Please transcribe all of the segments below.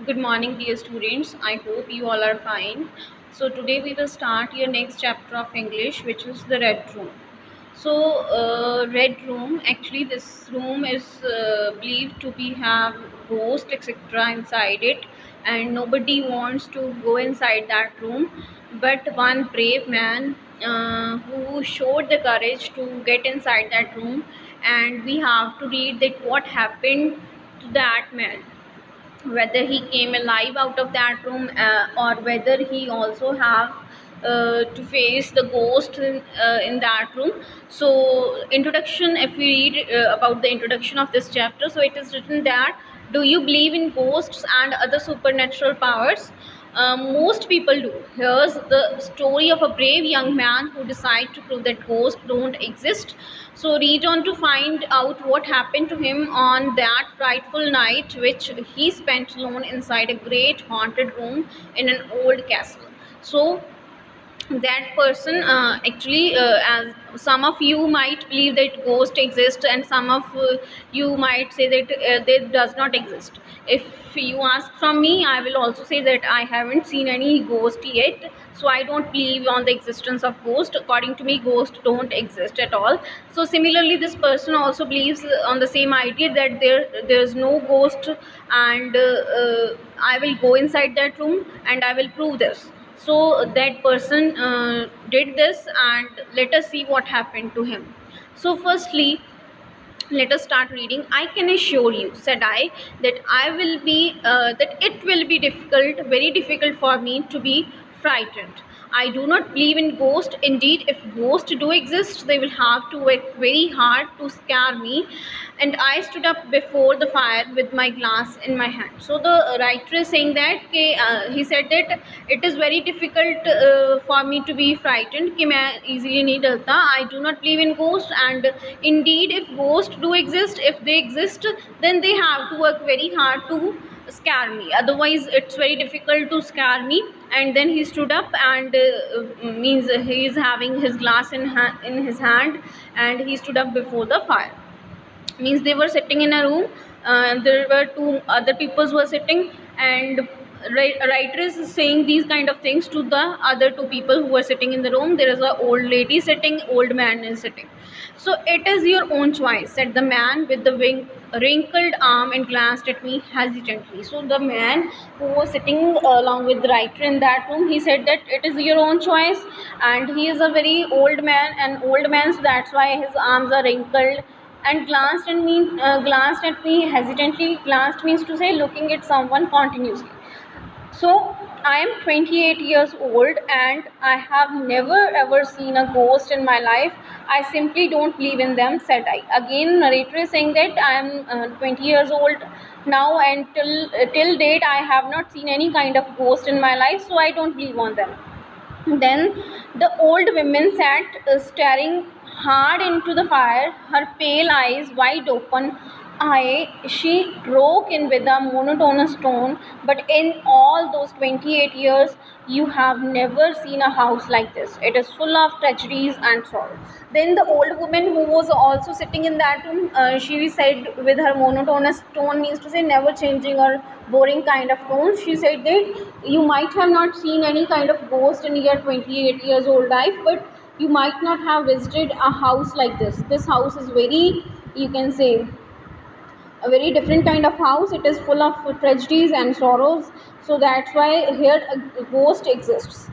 Good morning, dear students. I hope you all are fine. So, today we will start your next chapter of English, which is the Red Room. So, Red Room, actually, this room is believed to be have ghost, etc. inside it, and nobody wants to go inside that room. But one brave man who showed the courage to get inside that room, and we have to read that what happened to that man, whether he came alive out of that room, or whether he also have to face the ghost in that room. So introduction, if we read about the introduction of this chapter, so it is written that, do you believe in ghosts and other supernatural powers? Most people do. Here's the story of a brave young man who decided to prove that ghosts don't exist. So read on to find out what happened to him on that frightful night, which he spent alone inside a great haunted room in an old castle. So that person, actually, as some of you might believe that ghost exists, and some of you might say that they does not exist. If you ask from me, I will also say that I haven't seen any ghost yet, so I don't believe on the existence of ghost. According to me, ghosts don't exist at all. So similarly, this person also believes on the same idea that there's no ghost, and I will go inside that room and I will prove this. So that person did this, and let us see what happened to him. So firstly, let us start reading. I can assure you, said I, that it will be difficult, very difficult for me to be frightened. I do not believe in ghosts. Indeed, if ghosts do exist, they will have to work very hard to scare me. And I stood up before the fire with my glass in my hand. So the writer is saying that he said that it is very difficult for me to be frightened, कि मैं easily नहीं डरता. I do not believe in ghosts, and indeed, if ghosts do exist, if they exist, then they have to work very hard to scare me. Otherwise, it's very difficult to scare me. And then he stood up, and means he is having his glass in his hand, and he stood up before the fire. Means they were sitting in a room, there were two other people who were sitting, and writer is saying these kind of things to the other two people who were sitting in the room. There is a old lady sitting, old man is sitting. So it is your own choice, said the man with the wrinkled arm, and glanced at me hesitantly. So the man who was sitting along with the writer in that room, he said that it is your own choice, and he is a very old man, and old man, so that's why his arms are wrinkled. And glanced at me hesitantly. Glanced means to say looking at someone continuously. So I am 28 years old, and I have never ever seen a ghost in my life. I simply don't believe in them, said I. Again, narrator is saying that I am 20 years old now, and till date I have not seen any kind of ghost in my life, so I don't believe on them. Then the old woman sat staring hard into the fire, her pale eyes wide open. She broke in with a monotonous tone, but in all those 28 years, you have never seen a house like this. It is full of tragedies and sorrow. Then the old woman who was also sitting in that room, she said with her monotonous tone, means to say never changing or boring kind of tone, she said that you might have not seen any kind of ghost in your 28 years old life, but you might not have visited a house like this. This house is very, you can say, a very different kind of house. It is full of tragedies and sorrows, so that's why here a ghost exists.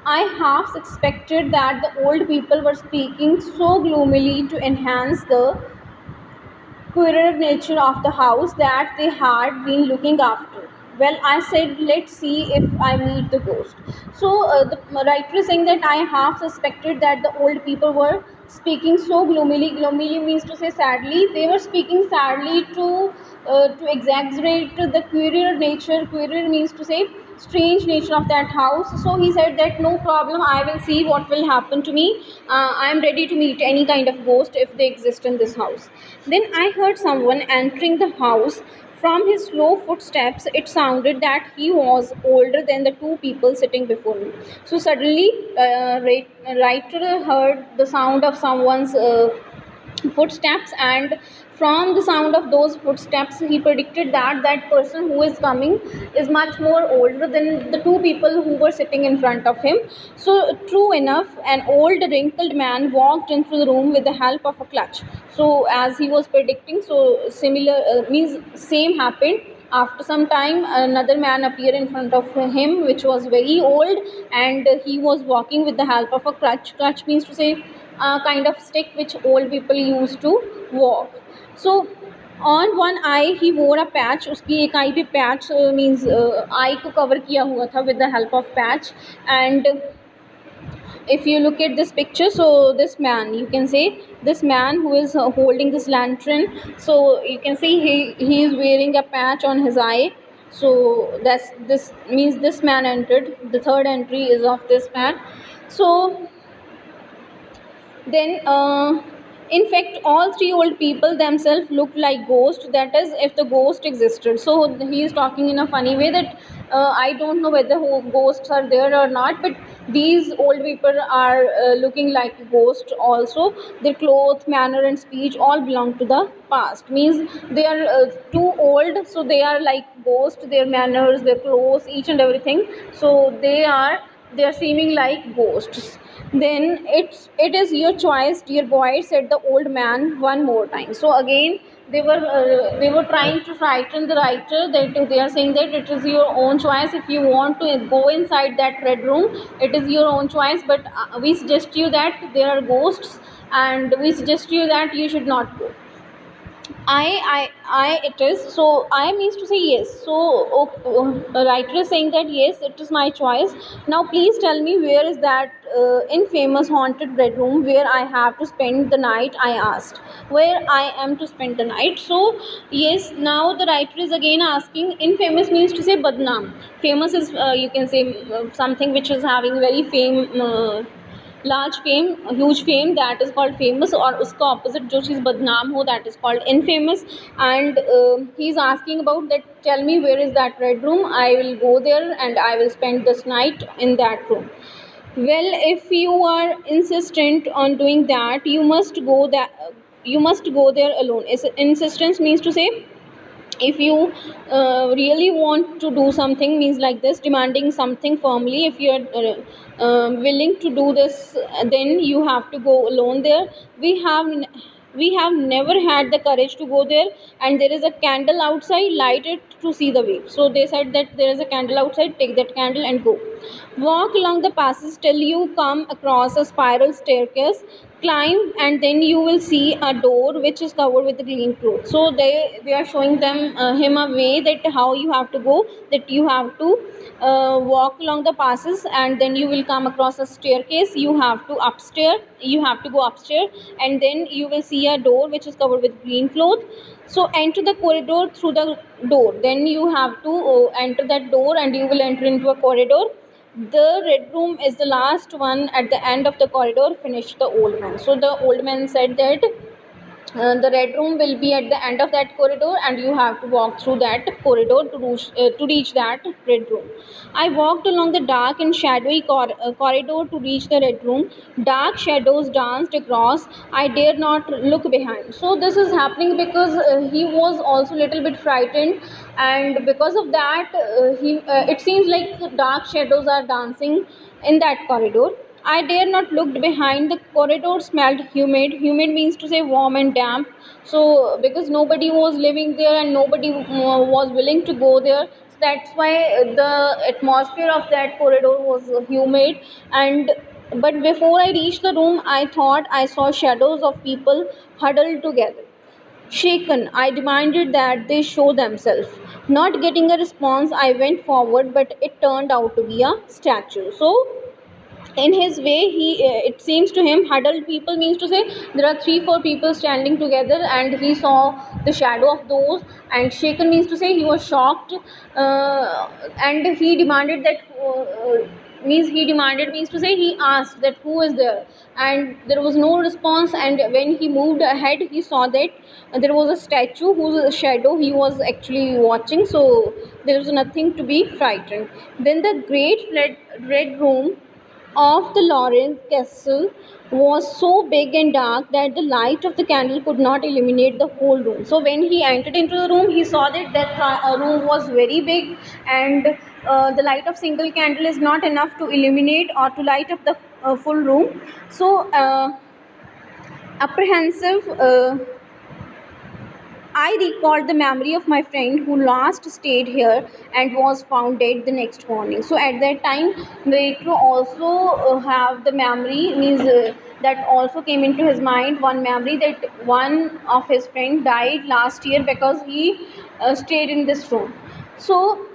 I half suspected that the old people were speaking so gloomily to enhance the queerer nature of the house that they had been looking after. Well, I said, let's see if I meet the ghost. So the writer is saying that I half suspected that the old people were speaking so gloomily. Gloomily means to say sadly. They were speaking sadly to exaggerate the queerer nature. Queerer means to say strange nature of that house. So he said that no problem, I will see what will happen to me. I am ready to meet any kind of ghost if they exist in this house. Then I heard someone entering the house. From his slow footsteps, it sounded that he was older than the two people sitting before me. So suddenly, writer heard the sound of someone's footsteps, and From the sound of those footsteps, he predicted that that person who is coming is much more older than the two people who were sitting in front of him. So, true enough, an old wrinkled man walked into the room with the help of a clutch. So, as he was predicting, so similar means same happened. After some time, another man appeared in front of him, which was very old, and he was walking with the help of a crutch. Crutch means to say a kind of stick which old people used to walk. So on one eye he wore a patch. उसकी एक आई पे patch means I को cover किया हुआ था with the help of patch. And if you look at this picture, so this man, you can say this man who is holding this lantern, so you can see he is wearing a patch on his eye. So that's this means this man entered. The third entry is of this man. So then, in fact, all three old people themselves looked like ghosts. That is, if the ghost existed. So he is talking in a funny way that I don't know whether ghosts are there or not, but these old people are looking like ghosts also. Their clothes, manner, and speech all belong to the past. Means they are too old, so they are like ghosts. Their manners, their clothes, each and everything. So they are seeming like ghosts. Then it is your choice, dear boy, said the old man one more time. So again they were trying to frighten the writer, that they are saying that it is your own choice. If you want to go inside that red room, it is your own choice, but we suggest you that there are ghosts, and we suggest you that you should not go. It is. So I means to say yes. So the writer is saying that yes, it is my choice. Now please tell me, where is that infamous haunted bedroom where I have to spend the night? I asked. Where I am to spend the night? So yes, now the writer is again asking. Infamous means to say badnaam. Famous is you can say something which is having very fame. Large fame, huge fame, that is called famous. और उसका opposite जो चीज़ बदनाम हो, that is called infamous. And he is asking about that, tell me where is that red room, I will go there and I will spend this night in that room. Well, if you are insistent on doing that, you must go there alone. Insistence means to say, if you really want to do something, means like this, demanding something firmly, if you are willing to do this, then you have to go alone there. We have never had the courage to go there, and there is a candle outside, light it to see the way. So they said that there is a candle outside, take that candle and go. Walk along the passage till you come across a spiral staircase, climb, and then you will see a door which is covered with green cloth. So they are showing him a way, that how you have to go, that you have to walk along the passes, and then you will come across a staircase. You have to go upstairs, and then you will see a door which is covered with green cloth. So enter the corridor through the door. Then you have to enter that door, and you will enter into a corridor. The red room is the last one at the end of the corridor, finished the old man. So the old man said that the red room will be at the end of that corridor, and you have to walk through that corridor to reach that red room. I walked along the dark and shadowy corridor to reach the red room. Dark shadows danced across. I dared not look behind. So this is happening because he was also little bit frightened, and because of that he it seems like dark shadows are dancing in that corridor. I dare not look behind. The corridor smelled humid. Humid means to say warm and damp. So because nobody was living there, and nobody was willing to go there, so that's why the atmosphere of that corridor was humid. And but before I reached the room, I thought I saw shadows of people huddled together. Shaken, I demanded that they show themselves. Not getting a response, I went forward, but it turned out to be a statue. So in his way, he it seems to him, huddled people means to say there are 3-4 people standing together, and he saw the shadow of those. And shaken means to say he was shocked, and he demanded that means to say he asked that who is there, and there was no response. And when he moved ahead, he saw that there was a statue whose shadow he was actually watching. So there was nothing to be frightened. Then the great red room of the Lawrence castle was so big and dark that the light of the candle could not illuminate the whole room. So when he entered into the room, he saw that room was very big, and the light of single candle is not enough to illuminate or to light up the full room. So apprehensive. I recalled the memory of my friend who last stayed here and was found dead the next morning. So at that time, Naito also have the memory, means that also came into his mind one memory that one of his friend died last year because he stayed in this room. So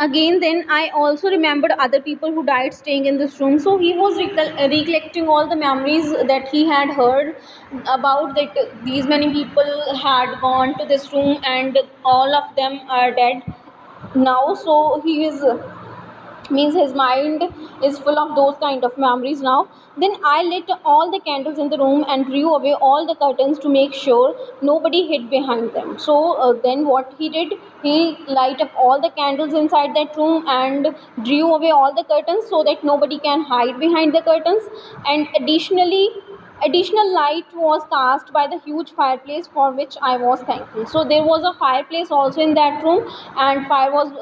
again, then I also remembered other people who died staying in this room. So he was recollecting all the memories that he had heard about, that these many people had gone to this room and all of them are dead now. So he is, means his mind is full of those kind of memories now. Then I lit all the candles in the room and drew away all the curtains to make sure nobody hid behind them. So then what he did, he light up all the candles inside that room and drew away all the curtains so that nobody can hide behind the curtains. And additional light was cast by the huge fireplace, for which I was thankful. So there was a fireplace also in that room, and fire was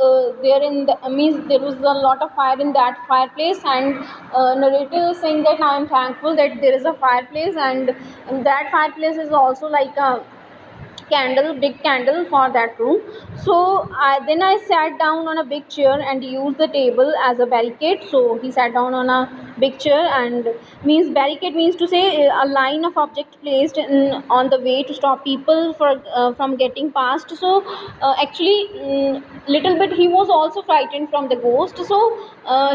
there in the, means there was a lot of fire in that fireplace. And narrator is saying that I am thankful that there is a fireplace, and that fireplace is also like a candle, big candle for that room. So then I sat down on a big chair and used the table as a barricade. So he sat down on a big chair, and means barricade means to say a line of object placed on the way to stop people from getting past. So actually, little bit he was also frightened from the ghost. So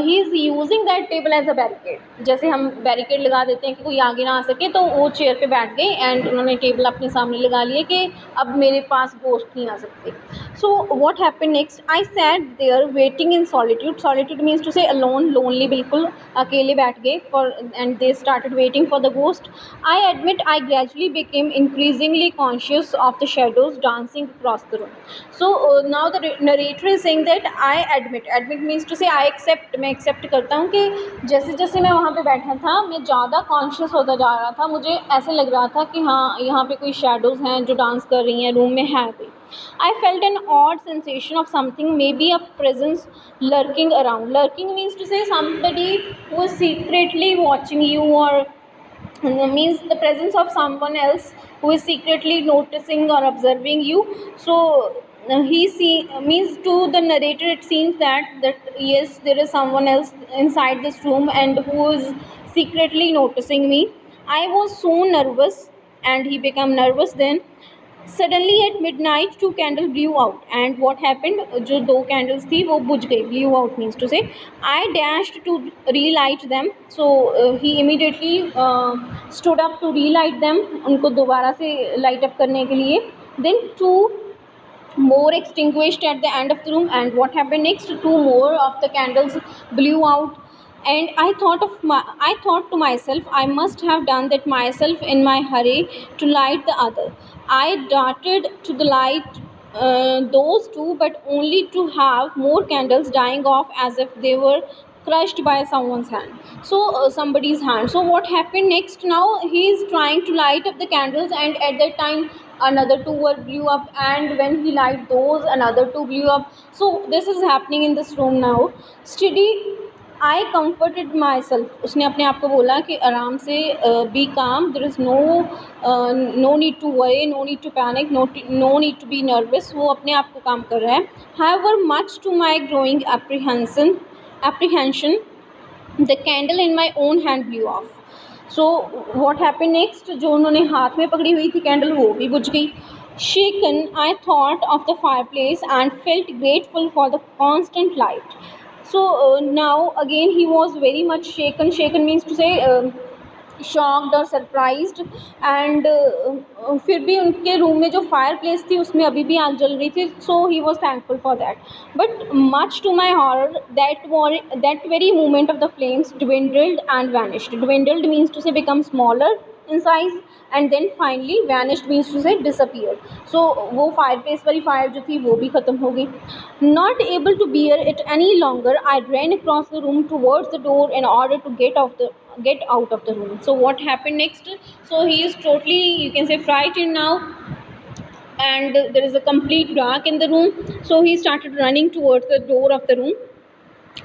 he is using that table as a barricade. जैसे हम barricade लगा देते हैं कि कोई आगे ना आ सके, तो वो चेयर पे बैठ गए एंड उन्होंने टेबल अपने सामने लगा लिए कि अब मेरे पास गोश्त नहीं आ सकते. So what happened next, I sat there waiting in solitude. Solitude means to say alone, lonely, बिल्कुल अकेले बैठ गए for, and they started waiting for the ghost. I admit I gradually became increasingly conscious of the shadows dancing across the room. So now the narrator is saying that I admit means to say I accept, मैं accept करता हूँ कि जैसे जैसे मैं वहाँ पे बैठा था मैं ज़्यादा कॉन्शियस होता जा रहा था. मुझे ऐसे लग रहा था कि हाँ यहाँ पे कोई शेडोज़ हैं जो डांस कर रही हैं, रूम में है कोई. I felt an odd sensation of something, maybe a presence lurking around. Lurking means to say somebody who is secretly watching you, or means the presence of someone else who is secretly noticing or observing you. So he see, means to the narrator it seems that yes, there is someone else inside this room and who is secretly noticing me. I was so nervous, and he became nervous then. Suddenly at midnight 2 candles blew out, and what happened, जो 2 candles थी वो बुझ गई. blew out means to say I dashed to relight them. So he immediately stood up to relight them, उनको दोबारा से light up करने के लिए. Then 2 more extinguished at the end of the room, and what happened next, 2 more of the candles blew out. And I thought to myself, I must have done that myself in my hurry to light the other. I darted to the light those 2, but only to have more candles dying off as if they were crushed by someone's hand. So somebody's hand. So what happened next, now he is trying to light up the candles, and at that time another 2 were blew up, and when he light those another 2 blew up. So this is happening in this room now. Steady, I comforted myself. उसने अपने आप को बोला कि आराम से be calm, there is no need to worry, no need to panic, no need to be nervous. वो अपने आप को काम कर रहा है. However, much to my growing apprehension, the candle in my own hand blew off. So what happened next, जो उन्होंने हाथ में पकड़ी हुई थी कैंडल वो भी बुझ गई. Shaken, I thought of the fireplace and felt grateful for the constant light. So now again he was very much shaken. Shaken means to say shocked और सरप्राइज्ड. एंड फिर भी उनके रूम में जो फायर प्लेस थी उसमें अभी भी आग जल रही थी. So he was thankful for that. But much to my horror that very moment of the flames dwindled and vanished. Dwindled means to say become smaller, in size, and then finally vanished means to say disappeared. So वो fireplace वाली fire जो थी वो भी ख़त्म हो गई. Not able to bear it any longer, I ran across the room towards the door in order to get out of the room. So what happened next? So he is totally, you can say, frightened now, and there is a complete dark in the room. So he started running towards the door of the room.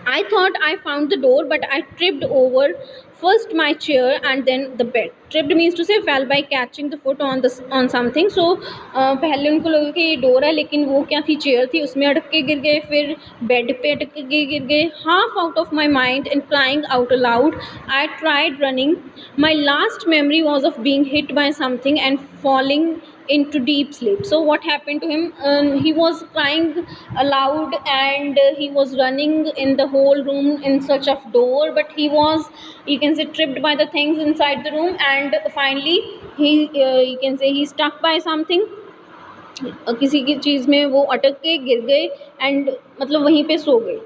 I thought I found the door, but I tripped over first my chair and then the bed. Tripped means to say fell by catching the foot on something. So पहले उनको लगा कि ये door है, लेकिन वो क्या थी, चेयर थी, उसमें अटक के गिर गए, फिर बेड पे अटक के गिर गए. Half out of my mind and crying out aloud, I tried running. My last memory was of being hit by something and falling into deep sleep. So what happened to him? He was crying aloud, and he was running in the whole room in search of door, but he was, you can say, tripped by the things inside the room, and finally he, you can say, he stuck by something. किसी की चीज़ में वो अटक के गिर गए, and मतलब वहीं पे सो गए,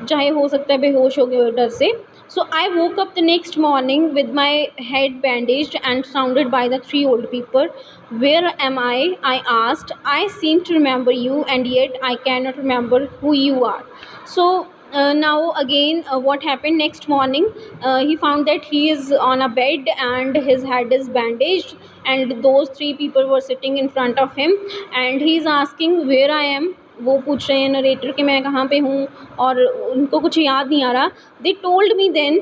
चाहे हो सकता है बेहोश हो गए डर से. So I woke up the next morning with my head bandaged and surrounded by the three old people. Where am I? I asked. I seem to remember you, and yet I cannot remember who you are. So now again, what happened next morning? He found that he is on a bed and his head is bandaged, and those three people were sitting in front of him, and he is asking where I am. वो पूछ रहे हैं narrator कि मैं कहाँ पे हूँ, और उनको कुछ याद नहीं आ रहा. They told me then,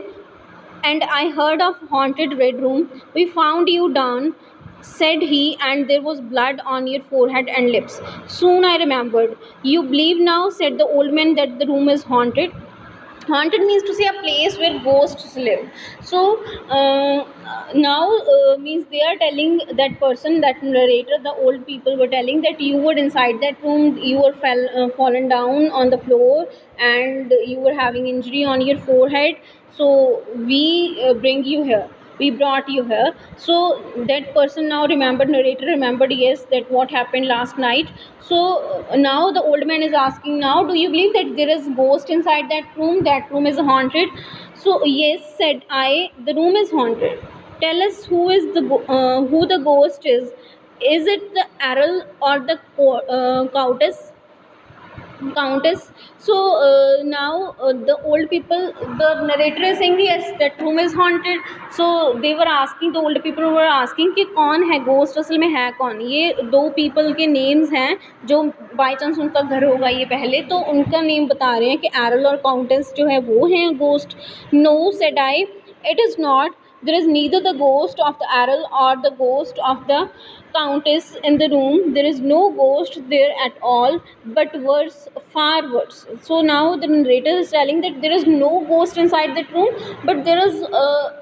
and I heard of haunted red room. We found you down, said he, and there was blood on your forehead and lips. Soon I remembered. You believe now, said the old man, that the room is haunted. Haunted means to say a place where ghosts live. So now means they are telling that person, that narrator, the old people were telling that you were inside that room, you were fallen down on the floor, and you were having injury on your forehead. So we bring you here, we brought you here. So that person now remembered, narrator remembered, yes, that what happened last night. So now the old man is asking, now do you believe that there is ghost inside that room is haunted? So yes, said I, the room is haunted. Tell us who the ghost is it the Errol or the countess? So now the old people, the narrator is saying yes, that room is haunted. So they were asking, the old people were asking कि कौन है ghost, असल में है कौन. ये दो people के names हैं जो बाई चांस उनका घर होगा ये पहले, तो उनका नेम बता रहे हैं कि एरल और काउंटेस जो है वो हैं ghost. No, said I, it is not. There is neither the ghost of the Errol or the ghost of the countess in the room. There is no ghost there at all, but worse, far worse. So now the narrator is telling that there is no ghost inside that room, but there is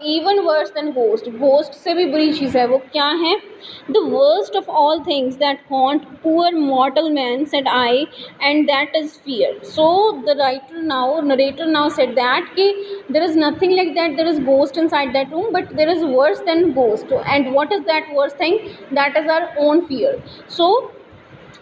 even worse than ghost. Ghost से भी बुरी चीज़ है. वो क्या है? The worst of all things that haunt poor mortal man, said I, and that is fear. So the narrator now said that कि there is nothing like that, there is ghost inside that room, but there is worse than ghost. And what is that worst thing? That is our own fear. So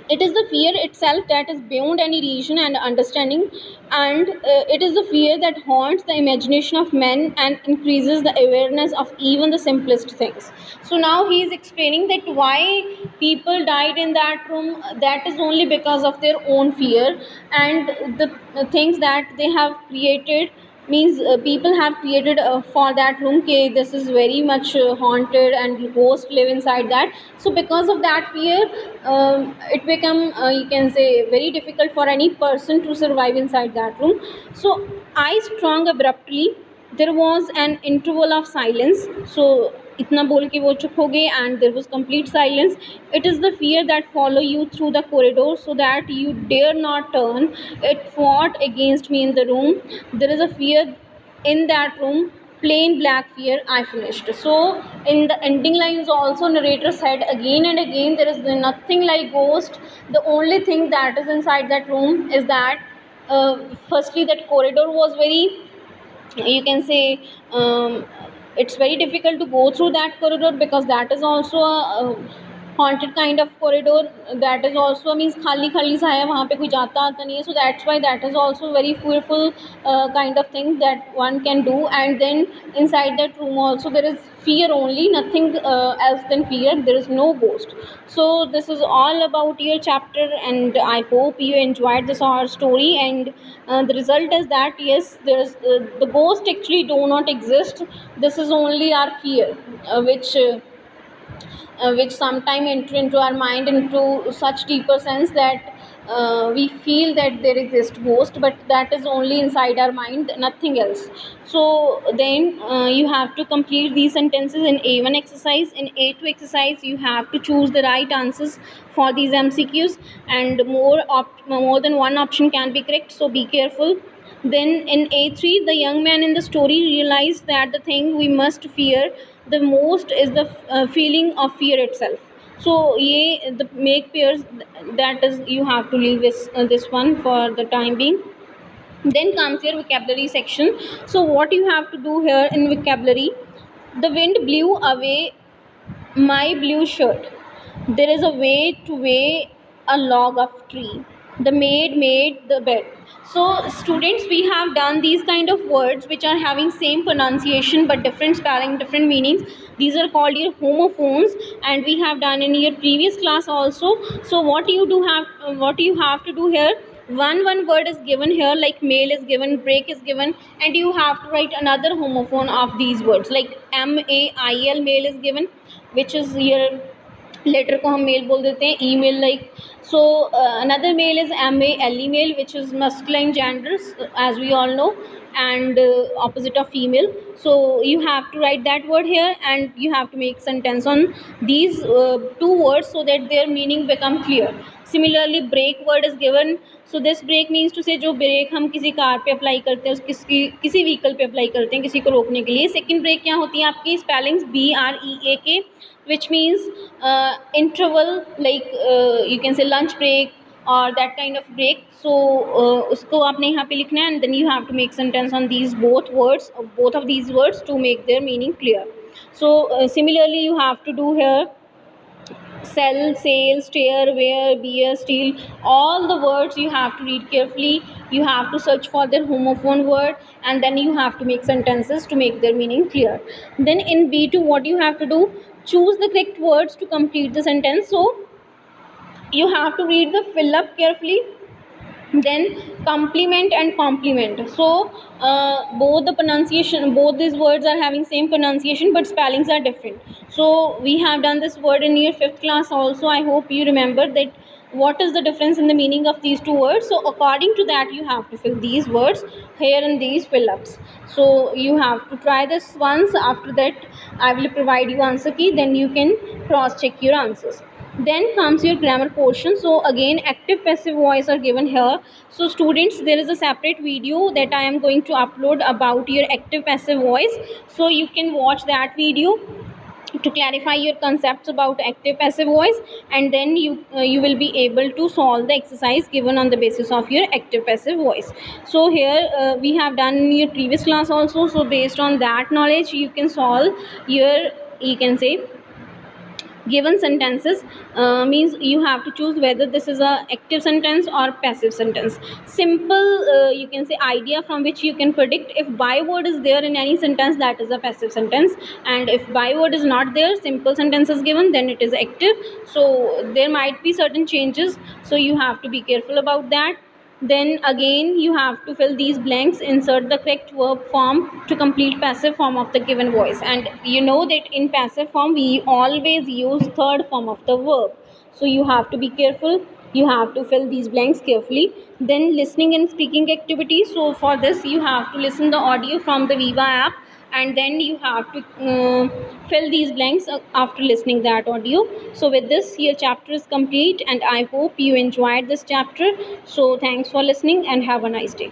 it is the fear itself that is beyond any reason and understanding, and it is the fear that haunts the imagination of men and increases the awareness of even the simplest things. So now he is explaining that why people died in that room, that is only because of their own fear, and the things that they have created, means people have created for that room, okay, this is very much haunted and ghosts live inside that. So because of that fear, it become, you can say, very difficult for any person to survive inside that room. So I sprung abruptly. There was an interval of silence. So इतना बोल के वो चुप हो गए, and there was complete silence. It is the fear that follow you through the corridor so that you dare not turn. It fought against me in the room. There is a fear in that room, plain black fear. I finished. So in the ending lines also, narrator said again and again, there is nothing like ghost. The only thing that is inside that room is that firstly that corridor was very, you can say, it's very difficult to go through that corridor, because that is also a haunted kind of corridor, that is also means खाली खाली सा है, वहाँ पे कोई जाता आता नहीं है, so that's why that is also very fearful kind of thing that one can do. And then inside that room also there is fear only, nothing else than fear, there is no ghost. So this is all about your chapter, and I hope you enjoyed this our story. And the result is that yes, there is the ghost actually do not exist, this is only our fear, which sometime enter into our mind into such deeper sense that we feel that there exists ghost, but that is only inside our mind, nothing else. So then you have to complete these sentences in A1 exercise. In A2 exercise you have to choose the right answers for these MCQs, and more than one option can be correct, so be careful. Then in A3, the young man in the story realized that the thing we must fear the most is the feeling of fear itself. So ये the make pairs, that is you have to leave this one for the time being. Then comes your vocabulary section. So what you have to do here in vocabulary: the wind blew away my blue shirt. There is a way to weigh a log of tree. The maid made the bed. So students, we have done these kind of words which are having same pronunciation but different spelling, different meanings. These are called your homophones, and we have done in your previous class also. So what you have to do here: one word is given here, like mail is given, break is given, and you have to write another homophone of these words, like mail, mail is given, which is your letter को हम mail बोल देते हैं, email like. So another mail is MALE male, which is masculine genders as we all know, and opposite of female. So you have to write that word here, and you have to make sentence on these two words so that their meaning become clear. Similarly, break word is given. So this break means to say जो break हम किसी car पे apply करते हैं, किसी vehicle पे apply करते हैं किसी को रोकने के लिए. सेकंड ब्रेक क्या होती है आपकी? Spellings BREAK, which means interval, like you can say lunch break or that kind of break. So उसको आपने यहाँ पे लिखना है, and then you have to make sentence on these both of these words to make their meaning clear. So similarly you have to do here sell, sale, stare, wear, beer, steal. All the words you have to read carefully. You have to search for their homophone word, and then you have to make sentences to make their meaning clear. Then in B2, what you have to do: choose the correct words to complete the sentence. So you have to read the fill up carefully. Then complement and complement. So both these words are having same pronunciation but spellings are different. So we have done this word in your 5th class also. I hope you remember that what is the difference in the meaning of these two words. So according to that you have to fill these words here in these fill ups. So you have to try this once. After that I will provide you answer key, then you can cross check your answers. Then comes your grammar portion. So again active passive voice are given here. So students, there is a separate video that I am going to upload about your active passive voice, so you can watch that video to clarify your concepts about active passive voice, and then you will be able to solve the exercise given on the basis of your active passive voice. So here we have done in your previous class also. So based on that knowledge you can solve your, you can say, given sentences. Means you have to choose whether this is a active sentence or passive sentence. Simple you can say idea from which you can predict if byword is there in any sentence, that is a passive sentence, and if byword is not there, simple sentence is given, then it is active. So there might be certain changes, so you have to be careful about that. Then again you have to fill these blanks, insert the correct verb form to complete passive form of the given voice. And you know that in passive form we always use third form of the verb, so you have to be careful. You have to fill these blanks carefully. Then listening and speaking activity. So for this you have to listen the audio from the Viva app, and then you have to fill these blanks after listening that audio. So with this your chapter is complete, and I hope you enjoyed this chapter. So thanks for listening and have a nice day.